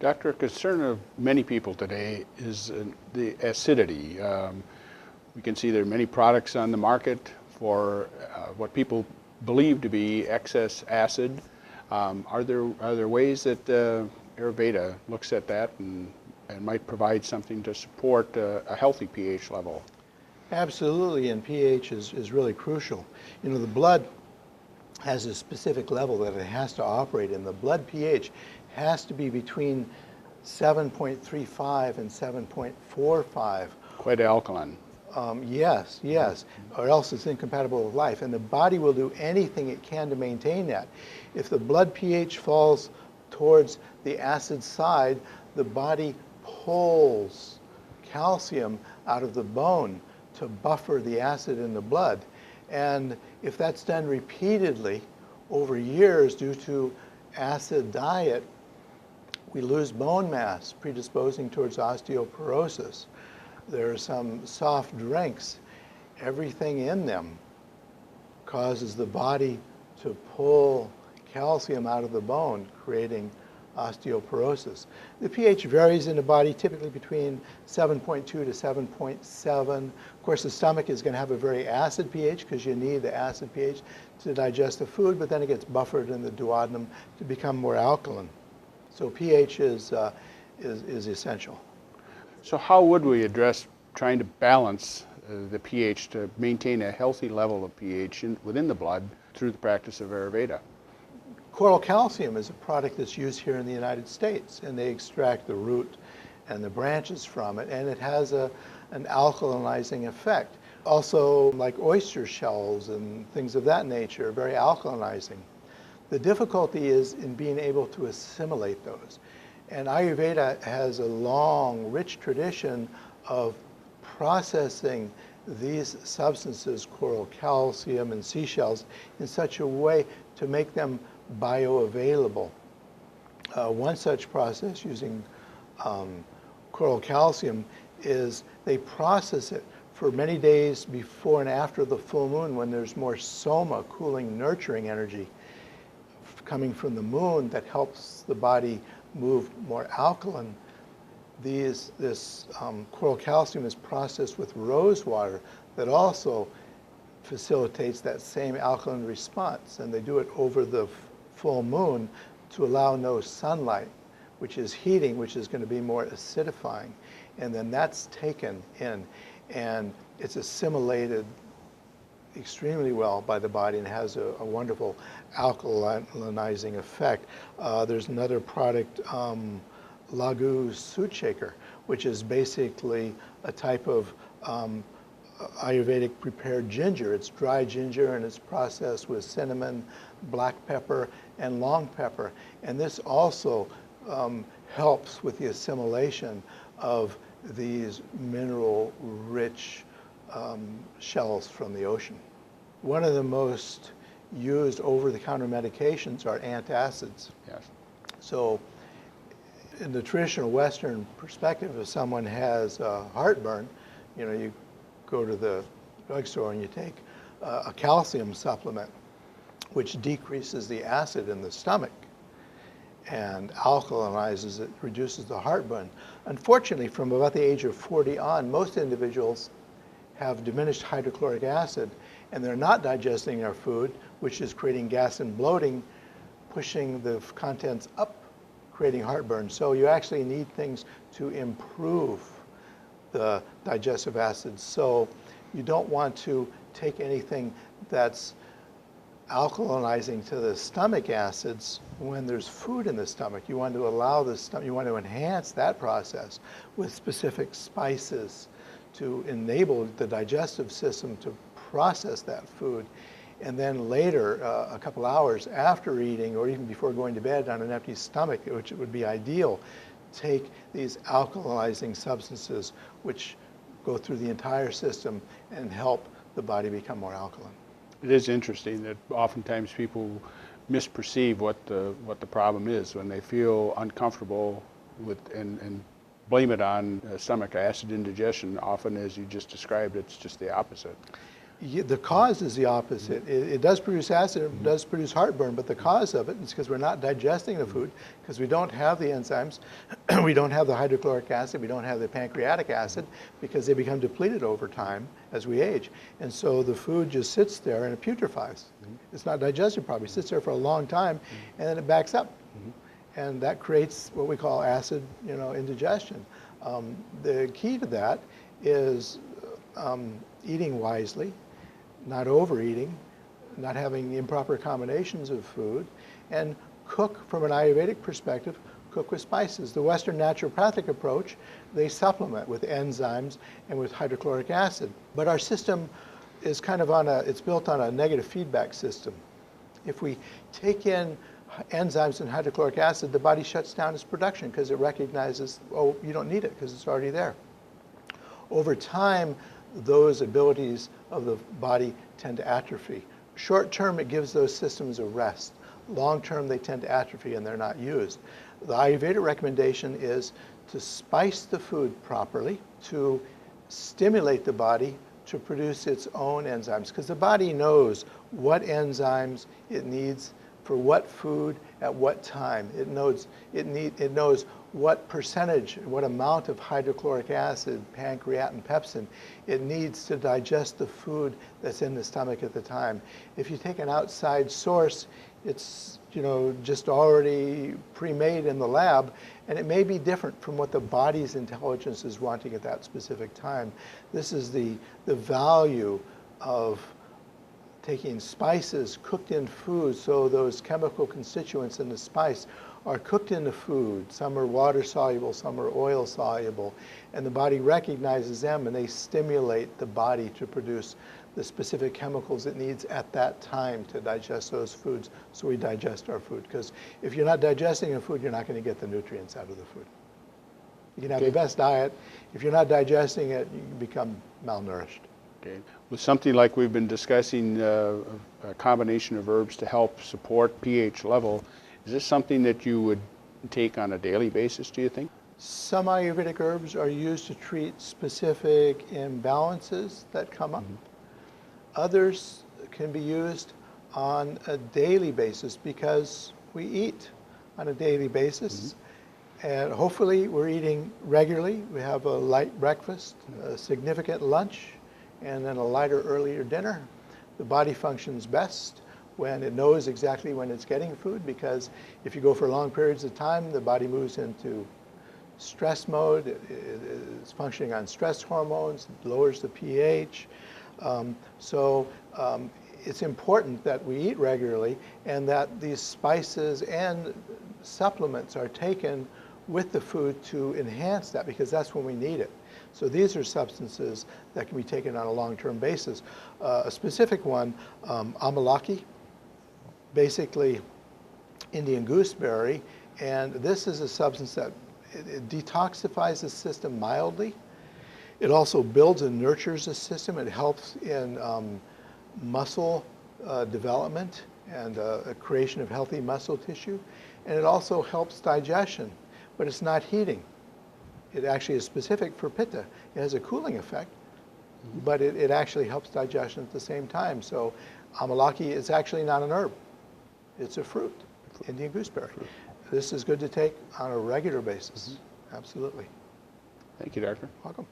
Doctor, a concern of many people today is the acidity. We can see there are many products on the market for what people believe to be excess acid. Are there ways that Ayurveda looks at that and might provide something to support a healthy pH level? Absolutely, and pH is really crucial. You know, the blood has a specific level that it has to operate in. The blood pH has to be between 7.35 and 7.45. Quite alkaline. Yes, or else it's incompatible with life. And the body will do anything it can to maintain that. If the blood pH falls towards the acid side, the body pulls calcium out of the bone to buffer the acid in the blood. And if that's done repeatedly over years due to acid diet, we lose bone mass, predisposing towards osteoporosis. There are some soft drinks. Everything in them causes the body to pull calcium out of the bone, creating osteoporosis. The pH varies in the body, typically between 7.2 to 7.7. Of course, the stomach is going to have a very acid pH because you need the acid pH to digest the food, but then it gets buffered in the duodenum to become more alkaline. So pH is essential. So how would we address trying to balance the pH to maintain a healthy level of pH within the blood through the practice of Ayurveda? Coral calcium is a product that's used here in the United States, and they extract the root and the branches from it, and it has an alkalinizing effect. Also, like oyster shells and things of that nature, very alkalinizing. The difficulty is in being able to assimilate those. And Ayurveda has a long, rich tradition of processing these substances, coral calcium and seashells, in such a way to make them bioavailable. One such process using coral calcium is they process it for many days before and after the full moon when there's more soma, cooling, nurturing energy coming from the moon that helps the body move more alkaline. This coral calcium is processed with rose water that also facilitates that same alkaline response, and they do it over the full moon to allow no sunlight, which is heating, which is going to be more acidifying. And then that's taken in, and it's assimilated extremely well by the body and has a wonderful alkalinizing effect. There's another product, Lagu Sooth Shaker, which is basically a type of Ayurvedic prepared ginger. It's dry ginger and it's processed with cinnamon, black pepper, and long pepper. And this also helps with the assimilation of these mineral-rich shells from the ocean. One of the most used over-the-counter medications are antacids. Yes. So in the traditional Western perspective, if someone has heartburn, you know, you go to the drugstore and you take a calcium supplement, which decreases the acid in the stomach and alkalinizes it, reduces the heartburn. Unfortunately, from about the age of 40 on, most individuals have diminished hydrochloric acid, and they're not digesting their food, which is creating gas and bloating, pushing the contents up, creating heartburn. So you actually need things to improve the digestive acids. So you don't want to take anything that's alkalinizing to the stomach acids when there's food in the stomach. You want to allow the stomach, you want to enhance that process with specific spices to enable the digestive system to process that food. And then later, a couple hours after eating or even before going to bed on an empty stomach, which would be ideal, take these alkalizing substances which go through the entire system and help the body become more alkaline. It is interesting that oftentimes people misperceive what the problem is when they feel uncomfortable with and blame it on stomach acid indigestion. Often, as you just described, it's just the opposite. The cause is the opposite. It does produce acid, it does produce heartburn, but the cause of it is because we're not digesting the food, because we don't have the enzymes, we don't have the hydrochloric acid, we don't have the pancreatic acid, because they become depleted over time as we age. And so the food just sits there and it putrefies. It's not digested properly. It sits there for a long time, and then it backs up. And that creates what we call acid, indigestion. The key to that is eating wisely, not overeating, not having improper combinations of food, and cook from an Ayurvedic perspective, cook with spices. The Western naturopathic approach, they supplement with enzymes and with hydrochloric acid. But our system is kind of it's built on a negative feedback system. If we take in enzymes and hydrochloric acid, the body shuts down its production because it recognizes, oh, you don't need it because it's already there. Over time, those abilities of the body tend to atrophy. Short term, it gives those systems a rest. Long term, they tend to atrophy and they're not used. The Ayurveda recommendation is to spice the food properly, to stimulate the body to produce its own enzymes, because the body knows what enzymes it needs for what food at what time. It knows what percentage, what amount of hydrochloric acid, pancreatin, pepsin it needs to digest the food that's in the stomach at the time. If you take an outside source, it's just already pre-made in the lab, and it may be different from what the body's intelligence is wanting at that specific time. This is the value of taking spices cooked in food, so those chemical constituents in the spice are cooked in the food. Some are water soluble, some are oil soluble, and the body recognizes them and they stimulate the body to produce the specific chemicals it needs at that time to digest those foods, so we digest our food. Because if you're not digesting a food, you're not going to get the nutrients out of the food. You can have the best diet. If you're not digesting it, you can become malnourished. Okay. With something like we've been discussing, a combination of herbs to help support pH level, is this something that you would take on a daily basis, do you think? Some Ayurvedic herbs are used to treat specific imbalances that come up. Others can be used on a daily basis because we eat on a daily basis. And hopefully we're eating regularly. We have a light breakfast, a significant lunch, and then a lighter, earlier dinner. The body functions best when it knows exactly when it's getting food, because if you go for long periods of time, the body moves into stress mode. It's functioning on stress hormones, it lowers the pH. It's important that we eat regularly and that these spices and supplements are taken with the food to enhance that, because that's when we need it. So these are substances that can be taken on a long-term basis. A specific one, amalaki, basically Indian gooseberry, and this is a substance that it detoxifies the system mildly. It also builds and nurtures the system. It helps in muscle development and a creation of healthy muscle tissue. And it also helps digestion, but it's not heating. It actually is specific for pitta. It has a cooling effect, but it actually helps digestion at the same time. So amalaki is actually not an herb. It's a fruit, Indian gooseberry. This is good to take on a regular basis. Absolutely. Thank you, Doctor. Welcome.